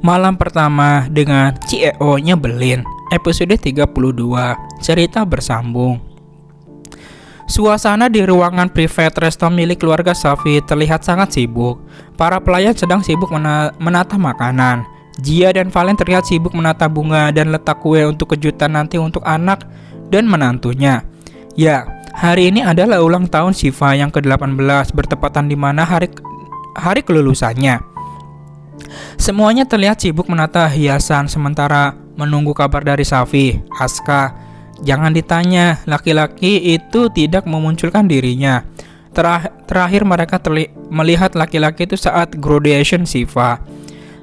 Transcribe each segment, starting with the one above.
Malam pertama dengan CEO nyebelin. Episode 32. Cerita bersambung. Suasana di ruangan private resto milik keluarga Safi terlihat sangat sibuk. Para pelayan sedang sibuk menata makanan. Gia dan Valen terlihat sibuk menata bunga dan letak kue untuk kejutan nanti untuk anak dan menantunya. Ya, hari ini adalah ulang tahun Shiva yang ke-18 bertepatan di mana hari kelulusannya. Semuanya terlihat sibuk menata hiasan sementara menunggu kabar dari Safi. Aska, jangan ditanya, laki-laki itu tidak memunculkan dirinya. Terakhir mereka melihat laki-laki itu saat graduation Shiva.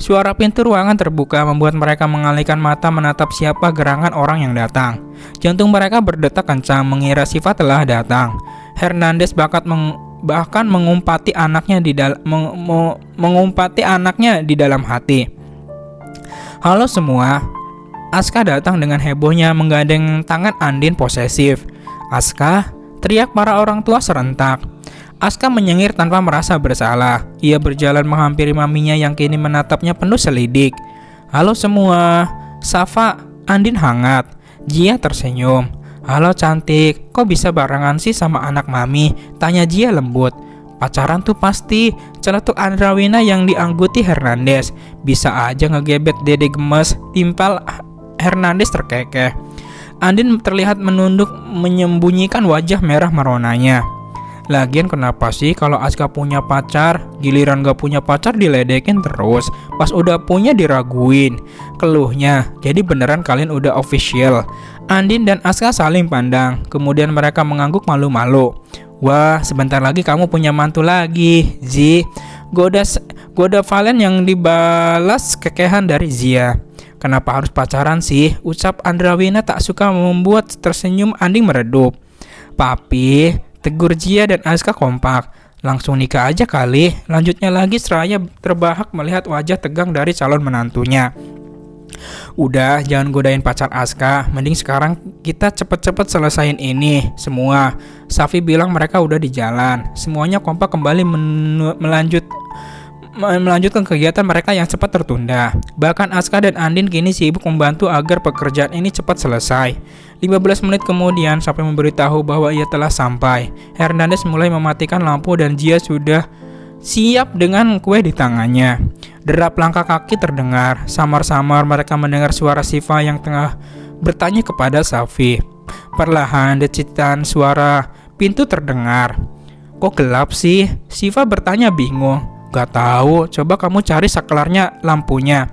Suara pintu ruangan terbuka membuat mereka mengalihkan mata menatap siapa gerangan orang yang datang. Jantung mereka berdetak kencang mengira Shiva telah datang. Hernandez bahkan mengumpati anaknya di dalam hati. Halo semua. Aska datang dengan hebohnya menggandeng tangan Andin posesif. Aska, teriak para orang tua serentak. Aska menyengir tanpa merasa bersalah. Ia berjalan menghampiri maminya yang kini menatapnya penuh selidik. Halo semua. Sapa Andin hangat. Gia tersenyum. Halo cantik, kok bisa barengan sih sama anak mami? Tanya Gia lembut. Pacaran tuh pasti, celetuk Andrawina yang diangguti Hernandez. Bisa aja ngegebet dede gemes, timpal Hernandez terkekeh. Andin terlihat menunduk menyembunyikan wajah merah meronanya. Lagian kenapa sih kalau Aska punya pacar, giliran gak punya pacar diledekin terus, pas udah punya diraguin, keluhnya. Jadi beneran kalian udah official. Andin dan Aska saling pandang, kemudian mereka mengangguk malu-malu. Wah, sebentar lagi kamu punya mantu lagi, Zi. Goda Valen yang dibalas kekehan dari Zia. Kenapa harus pacaran sih? Ucap Andrawina tak suka membuat tersenyum Andin meredup. Papi, tegur Gia dan Aska kompak. Langsung nikah aja kali. Lanjutnya lagi seraya terbahak melihat wajah tegang dari calon menantunya. Udah, jangan godain pacar Aska. Mending sekarang kita cepet-cepet selesain ini semua. Safi bilang mereka udah di jalan. Semuanya kompak kembali melanjutkan kegiatan mereka yang cepat tertunda. Bahkan Aska dan Andin kini sibuk membantu agar pekerjaan ini cepat selesai. 15 menit kemudian Safi memberitahu bahwa ia telah sampai. Hernandez mulai mematikan lampu dan Gia sudah siap dengan kue di tangannya. Derap langkah kaki terdengar. Samar-samar mereka mendengar suara Shiva yang tengah bertanya kepada Safi. Perlahan decitan suara pintu terdengar. Kok gelap sih? Shiva bertanya bingung. Gak tahu, coba kamu cari saklarnya lampunya.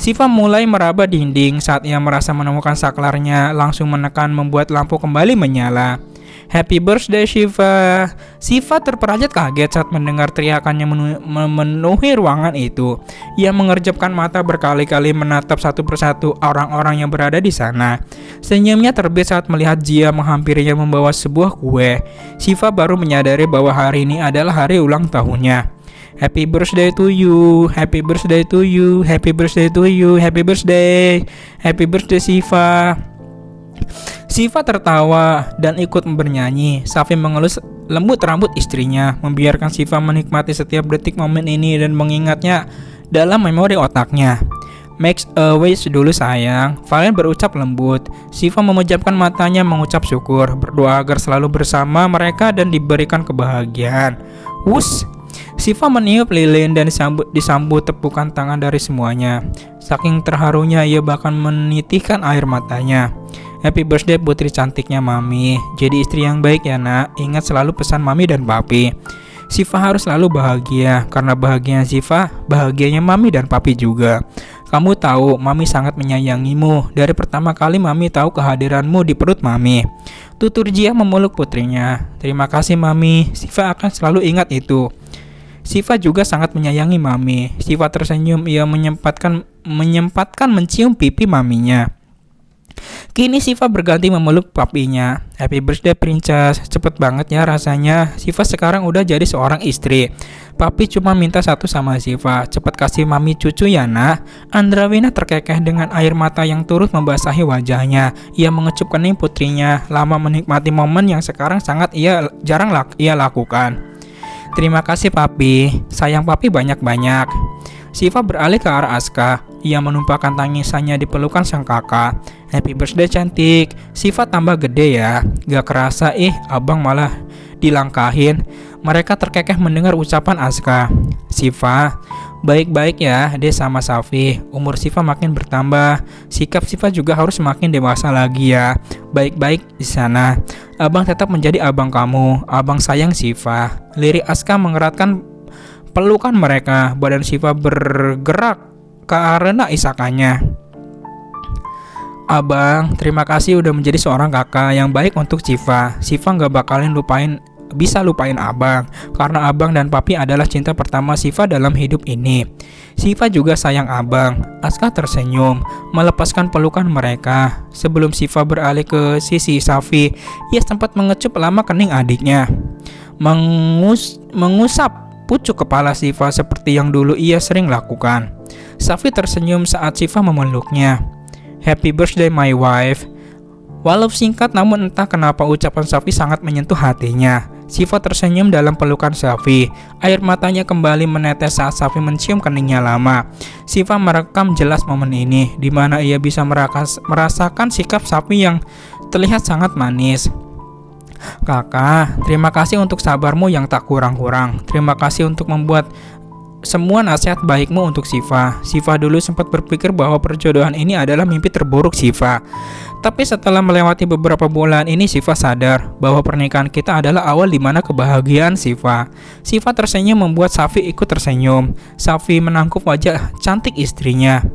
Shiva mulai meraba dinding. Saat ia merasa menemukan saklarnya, langsung menekan membuat lampu kembali menyala. Happy birthday Shiva. Shiva terperanjat kaget saat mendengar teriakannya memenuhi ruangan itu. Ia mengerjapkan mata berkali-kali menatap satu persatu orang-orang yang berada di sana. Senyumnya terbit saat melihat Gia menghampirinya membawa sebuah kue. Shiva baru menyadari bahwa hari ini adalah hari ulang tahunnya. Happy birthday to you, happy birthday to you, happy birthday to you, happy birthday Shiva. Shiva tertawa dan ikut bernyanyi. Safi mengelus lembut rambut istrinya, membiarkan Shiva menikmati setiap detik momen ini dan mengingatnya dalam memori otaknya. Make a wish dulu sayang, Valen berucap lembut. Shiva memejamkan matanya mengucap syukur, berdoa agar selalu bersama mereka dan diberikan kebahagiaan. Wush! Shiva meniup lilin dan disambut tepukan tangan dari semuanya. Saking terharunya ia bahkan menitikkan air matanya. Happy birthday putri cantiknya mami. Jadi istri yang baik ya nak. Ingat selalu pesan mami dan papi. Shiva harus selalu bahagia. Karena bahagianya Shiva, bahagianya mami dan papi juga. Kamu tahu mami sangat menyayangimu. Dari pertama kali mami tahu kehadiranmu di perut mami. Tutur Gia memeluk putrinya. Terima kasih mami. Shiva akan selalu ingat itu. Shiva juga sangat menyayangi mami. Shiva tersenyum. Ia menyempatkan mencium pipi maminya. Kini Shiva berganti memeluk papinya. Happy birthday princess. Cepet banget ya rasanya. Shiva sekarang udah jadi seorang istri. Papi cuma minta satu sama Shiva. Cepet kasih mami cucu ya nak. Andrawina terkekeh dengan air mata yang turut membasahi wajahnya. Ia mengecup kening putrinya. Lama menikmati momen yang sekarang sangat jarang ia lakukan. Terima kasih papi. Sayang papi banyak-banyak. Shiva beralih ke arah Aska. Ia menumpahkan tangisannya di pelukan sang kakak. Happy birthday cantik. Siva tambah gede ya. Gak kerasa abang malah dilangkahin. Mereka terkekeh mendengar ucapan Aska. Siva, baik-baik ya deh sama Safi. Umur Siva makin bertambah. Sikap Siva juga harus makin dewasa lagi ya. Baik-baik di sana. Abang tetap menjadi abang kamu. Abang sayang Siva. Lirik Aska mengeratkan pelukan mereka. Badan Siva bergerak karena isakannya. Abang, terima kasih udah menjadi seorang kakak yang baik untuk Siva. Siva gak bakalan bisa lupain abang, karena abang dan papi adalah cinta pertama Siva dalam hidup ini. Siva juga sayang abang. Aska tersenyum, melepaskan pelukan mereka. Sebelum Siva beralih ke sisi Safi, ia sempat mengecup lama kening adiknya. Mengusap pucuk kepala Siva seperti yang dulu ia sering lakukan. Safi tersenyum saat Siva memeluknya. Happy birthday my wife. Walau singkat namun entah kenapa ucapan Safi sangat menyentuh hatinya. Siva tersenyum dalam pelukan Safi. Air matanya kembali menetes saat Safi mencium keningnya lama. Siva merekam jelas momen ini, di mana ia bisa merasakan sikap Safi yang terlihat sangat manis. Kakak, terima kasih untuk sabarmu yang tak kurang-kurang. Terima kasih untuk membuat semua nasihat baikmu untuk Siva. Siva dulu sempat berpikir bahwa perjodohan ini adalah mimpi terburuk Siva. Tapi setelah melewati beberapa bulan ini, Siva sadar bahwa pernikahan kita adalah awal di mana kebahagiaan Siva. Siva tersenyum membuat Safi ikut tersenyum. Safi menangkup wajah cantik istrinya.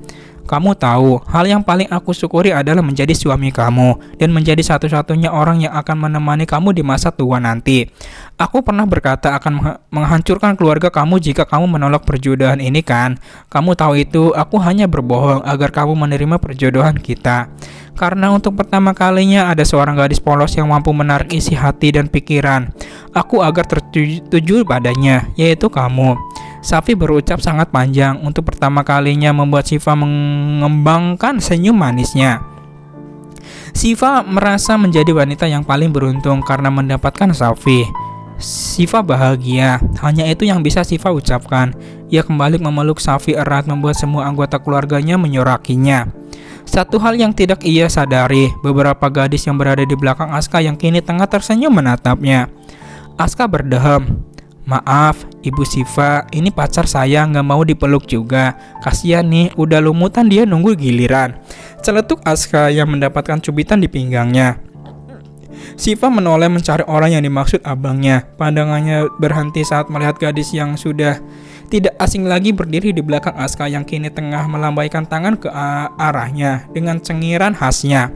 Kamu tahu, hal yang paling aku syukuri adalah menjadi suami kamu dan menjadi satu-satunya orang yang akan menemani kamu di masa tua nanti. Aku pernah berkata akan menghancurkan keluarga kamu jika kamu menolak perjodohan ini kan? Kamu tahu itu, aku hanya berbohong agar kamu menerima perjodohan kita. Karena untuk pertama kalinya ada seorang gadis polos yang mampu menarik isi hati dan pikiran aku agar tertuju padanya, yaitu kamu. Safi berucap sangat panjang untuk pertama kalinya membuat Siva mengembangkan senyum manisnya. Siva merasa menjadi wanita yang paling beruntung karena mendapatkan Safi. Siva bahagia, hanya itu yang bisa Siva ucapkan. Ia kembali memeluk Safi erat membuat semua anggota keluarganya menyorakinya. Satu hal yang tidak ia sadari, beberapa gadis yang berada di belakang Aska yang kini tengah tersenyum menatapnya. Aska berdeham. Maaf, Ibu Siva, ini pacar saya nggak mau dipeluk juga. Kasian nih, udah lumutan dia nunggu giliran. Celetuk Aska yang mendapatkan cubitan di pinggangnya. Siva menoleh mencari orang yang dimaksud abangnya. Pandangannya berhenti saat melihat gadis yang sudah tidak asing lagi berdiri di belakang Aska yang kini tengah melambaikan tangan ke arahnya dengan cengiran khasnya.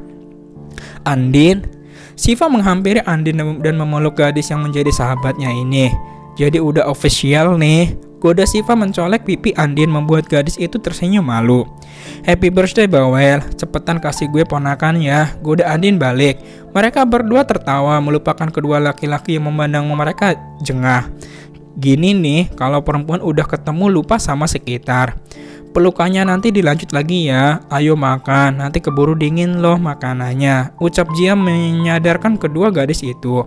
Andin. Siva menghampiri Andin dan memeluk gadis yang menjadi sahabatnya ini. Jadi udah official nih. Goda Siva mencolek pipi Andin membuat gadis itu tersenyum malu. Happy birthday Bawel, cepetan kasih gue ponakan ya. Goda Andin balik. Mereka berdua tertawa melupakan kedua laki-laki yang memandang mereka jengah. Gini nih, kalau perempuan udah ketemu lupa sama sekitar. Pelukannya nanti dilanjut lagi ya. Ayo makan, nanti keburu dingin loh makanannya. Ucap Jia menyadarkan kedua gadis itu.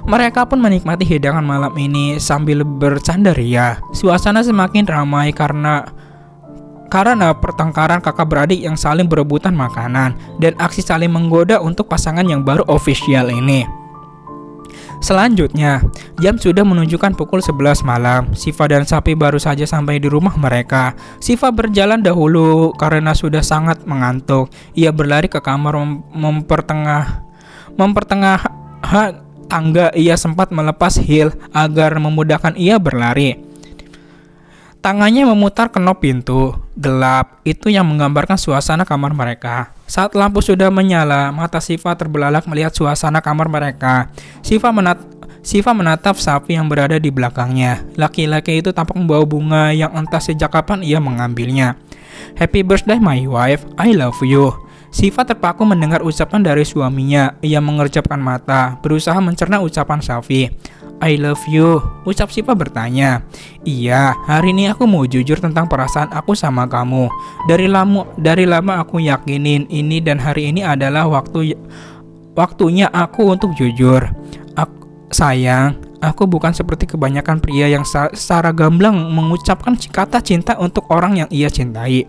Mereka pun menikmati hidangan malam ini sambil bercanda ria. Suasana semakin ramai karena pertengkaran kakak beradik yang saling berebutan makanan dan aksi saling menggoda untuk pasangan yang baru official ini. Selanjutnya, jam sudah menunjukkan pukul 11 malam. Siva dan Sapi baru saja sampai di rumah mereka. Siva berjalan dahulu karena sudah sangat mengantuk. Ia berlari ke kamar mempertengah tangga. Ia sempat melepas heel agar memudahkan ia berlari. Tangannya memutar kenop pintu. Gelap, itu yang menggambarkan suasana kamar mereka. Saat lampu sudah menyala, mata Siva terbelalak melihat suasana kamar mereka. Siva menatap Safi yang berada di belakangnya. Laki-laki itu tampak membawa bunga yang entah sejak kapan ia mengambilnya. Happy birthday my wife, I love you. Siva terpaku mendengar ucapan dari suaminya. Ia mengerjapkan mata, berusaha mencerna ucapan Safi. I love you, ucap Siva bertanya. Iya, hari ini aku mau jujur tentang perasaan aku sama kamu. Dari lama aku yakinin ini dan hari ini adalah waktunya aku untuk jujur. Sayang, Aku bukan seperti kebanyakan pria yang secara gamblang mengucapkan kata cinta untuk orang yang ia cintai.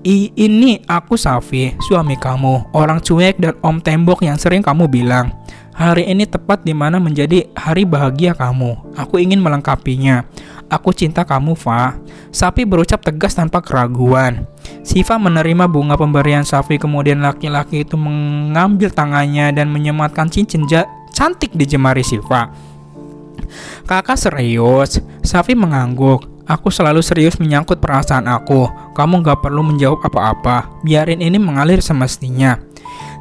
Ini aku Safi, suami kamu, orang cuek dan om tembok yang sering kamu bilang. Hari ini tepat di mana menjadi hari bahagia kamu. Aku ingin melengkapinya. Aku cinta kamu, Fa. Safi berucap tegas tanpa keraguan. Siva menerima bunga pemberian Safi, kemudian laki-laki itu mengambil tangannya dan menyematkan cincin cantik di jemari Siva. Kakak serius? Safi mengangguk. Aku selalu serius menyangkut perasaan aku. Kamu gak perlu menjawab apa-apa. Biarin ini mengalir semestinya.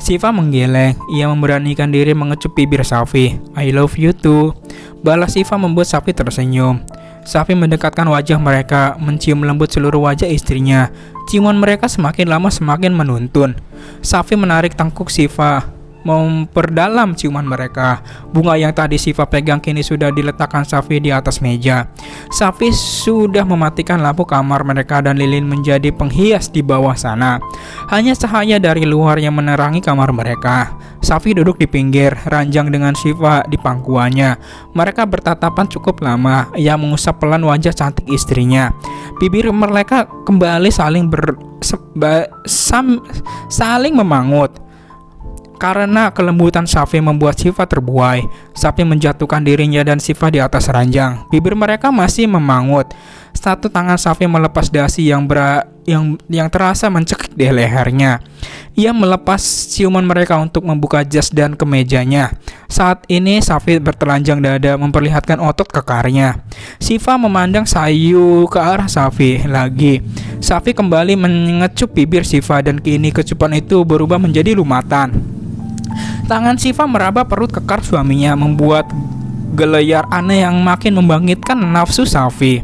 Siva menggeleng. Ia memberanikan diri mengecup bibir Safi. I love you too. Balas Siva membuat Safi tersenyum. Safi mendekatkan wajah mereka, mencium lembut seluruh wajah istrinya. Ciuman mereka semakin lama semakin menuntun. Safi menarik tangkuk Siva, memperdalam ciuman mereka. Bunga yang tadi Siva pegang kini sudah diletakkan Safi di atas meja. Safi sudah mematikan lampu kamar mereka dan lilin menjadi penghias di bawah sana. Hanya cahaya dari luar yang menerangi kamar mereka. Safi duduk di pinggir ranjang dengan Siva di pangkuannya. Mereka bertatapan cukup lama. Ia mengusap pelan wajah cantik istrinya. Bibir mereka kembali saling memangut. Karena kelembutan Safi membuat Siva terbuai. Safi menjatuhkan dirinya dan Siva di atas ranjang. Bibir mereka masih memangut. Satu tangan Safi melepas dasi yang terasa mencekik di lehernya. Ia melepas ciuman mereka untuk membuka jas dan kemejanya. Saat ini Safi bertelanjang dada memperlihatkan otot kekarnya. Siva memandang sayu ke arah Safi lagi. Safi kembali mengecup bibir Siva dan kini kecupan itu berubah menjadi lumatan. Tangan Siva meraba perut kekar suaminya, membuat gelayar aneh yang makin membangkitkan nafsu Safi.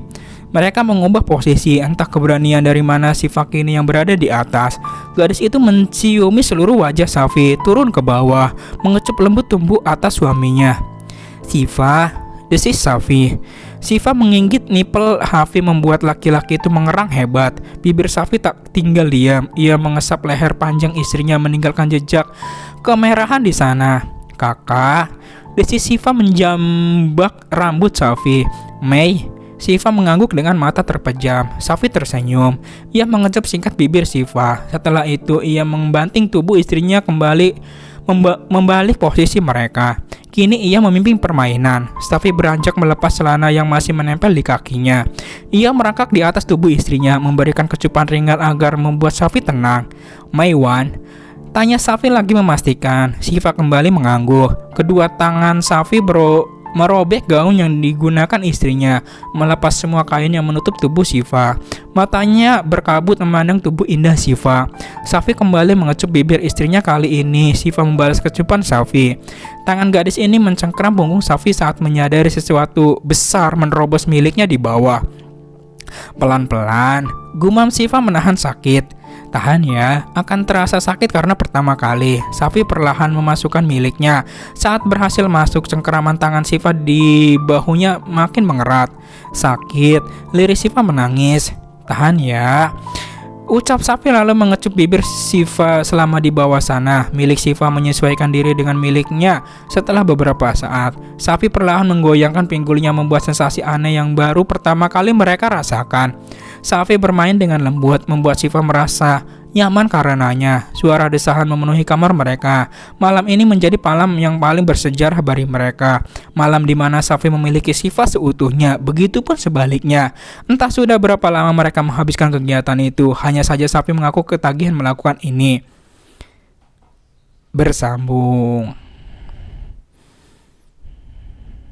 Mereka mengubah posisi, entah keberanian dari mana Siva kini yang berada di atas. Gadis itu menciumi seluruh wajah Safi, turun ke bawah, mengecup lembut tubuh atas suaminya. Siva, desis Safi. Siva menginggit nipel Safi membuat laki-laki itu mengerang hebat. Bibir Safi tak tinggal diam. Ia mengesap leher panjang istrinya meninggalkan jejak kemerahan di sana. Kakak, desis Siva menjambak rambut Safi. Mei, Siva mengangguk dengan mata terpejam. Safi tersenyum. Ia mengecup singkat bibir Siva. Setelah itu ia membanting tubuh istrinya kembali membalik posisi mereka. Kini ia memimpin permainan. Safi beranjak melepas celana yang masih menempel di kakinya. Ia merangkak di atas tubuh istrinya, memberikan kecupan ringan agar membuat Safi tenang. Maiwan, tanya Safi lagi memastikan. Siva kembali mengangguk. Kedua tangan Safi merobek gaun yang digunakan istrinya, melepas semua kain yang menutup tubuh Siva. Matanya berkabut memandang tubuh indah Siva. Safi kembali mengecup bibir istrinya. Kali ini Siva membalas kecupan Safi. Tangan gadis ini mencengkeram punggung Safi saat menyadari sesuatu besar menerobos miliknya di bawah. Pelan-pelan, gumam Siva menahan sakit. Tahan ya, akan terasa sakit karena pertama kali. Safi perlahan memasukkan miliknya. Saat berhasil masuk, cengkeraman tangan Siva di bahunya makin mengerat. Sakit, liris Siva menangis. Tahan ya, ucap Safi lalu mengecup bibir Siva selama di bawah sana. Milik Siva menyesuaikan diri dengan miliknya. Setelah beberapa saat, Safi perlahan menggoyangkan pinggulnya membuat sensasi aneh yang baru pertama kali mereka rasakan. Safi bermain dengan lembut, membuat Siva merasa nyaman karenanya. Suara desahan memenuhi kamar mereka. Malam ini menjadi malam yang paling bersejarah bagi mereka. Malam di mana Safi memiliki Siva seutuhnya, begitupun sebaliknya. Entah sudah berapa lama mereka menghabiskan kegiatan itu, hanya saja Safi mengaku ketagihan melakukan ini. Bersambung.